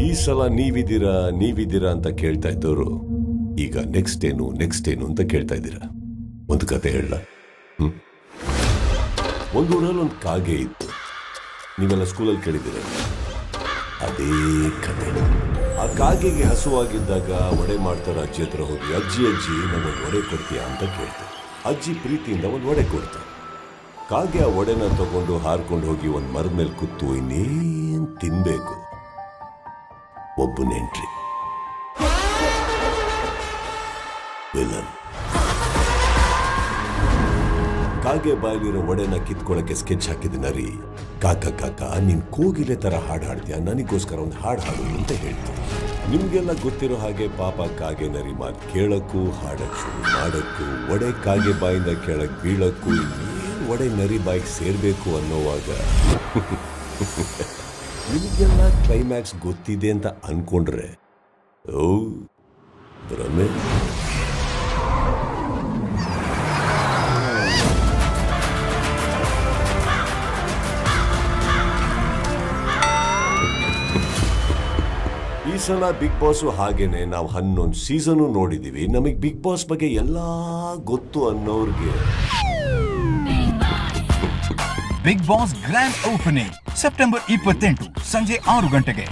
ಈ ಸಲ ನೀವಿದ್ದೀರಾ ಅಂತ ಕೇಳ್ತಾ ಇದ್ದವರು ಈಗ ನೆಕ್ಸ್ಟ್ ಏನು ಅಂತ ಕೇಳ್ತಾ ಇದ್ದೀರಾ. ಒಂದು ಕತೆ ಹೇಳ. ಒಂದು ಊರಲ್ಲಿ ಒಂದು ಕಾಗೆ ಇತ್ತು. ನೀವೆಲ್ಲ ಸ್ಕೂಲಲ್ಲಿ ಕೇಳಿದ್ದೀರ. ಅದೇ ಕತೆ. ಆ ಕಾಗೆಗೆ ಹಸುವಾಗಿದ್ದಾಗ ಒಡೆ ಮಾಡ್ತಾರ ಅಜ್ಜಿ ಹತ್ರ ಹೋಗಿ, ಅಜ್ಜಿ ನಮಗೆ ಒಡೆ ಕೊಡ್ತೀಯಾ ಅಂತ ಕೇಳ್ತಾರೆ. ಅಜ್ಜಿ ಪ್ರೀತಿಯಿಂದ ಒಂದು ಒಡೆ ಕೊಡ್ತಾರೆ. ಕಾಗೆ ಆ ಒಡೆನ ತಗೊಂಡು ಹಾರ್ಕೊಂಡು ಹೋಗಿ ಒಂದು ಮರದ ಮೇಲೆ ಕೂತು ಇನ್ನೇನ್ ತಿನ್ಬೇಕು. ಒಬ್ಬನ ಎಂಟ್ರಿ, ವಿಲನ್. ಕಾಗೆ ಬಾಯಲಿರೋ ಒಡೆನ ಕಿತ್ಕೊಳ್ಳಕ್ಕೆ ಸ್ಕೆಚ್ ಹಾಕಿದ ನರಿ, ಕಾಕ ನೀನ್ ಕೋಗಿಲೆ ತರ ಹಾಡು ಹಾಡ್ತೀಯ, ನನಗೋಸ್ಕರ ಒಂದು ಹಾಡು ಹಾಡು ಅಂತ ಹೇಳ್ತೀನಿ. ನಿಮ್ಗೆಲ್ಲ ಗೊತ್ತಿರೋ ಹಾಗೆ ಪಾಪ ಕಾಗೆ ನರಿ ಮಾತು ಕೇಳಕ್ಕೂ ಹಾಡಕ್ಕೂ ಮಾಡಕ್ಕೂ ಒಡೆ ಕಾಗೆ ಬಾಯಿಂದ ಕೆಳಗೆ ಬೀಳಕ್ಕೂ ಇನ್ನೇನು ಒಡೆ ನರಿ ಬಾಯಿಗೆ ಸೇರ್ಬೇಕು ಅನ್ನೋವಾಗ ನಿಮಗೆಲ್ಲ ಕ್ಲೈಮ್ಯಾಕ್ಸ್ ಗೊತ್ತಿದೆ ಅಂತ ಅನ್ಕೊಂಡ್ರೆ ಓ ಭ್ರಮೆ. ಈ ಸಲ ಬಿಗ್ ಬಾಸ್ ಹಾಗೇನೆ ನಾವು 11 ಸೀಸನು ನೋಡಿದೀವಿ. ನಮಗೆ ಬಿಗ್ ಬಾಸ್ ಬಗ್ಗೆ ಎಲ್ಲಾ ಗೊತ್ತು ಅನ್ನೋರ್ಗೆ Bigg Boss grand opening September 28 ಸಂಜೆ 6 ಗಂಟೆಗೆ.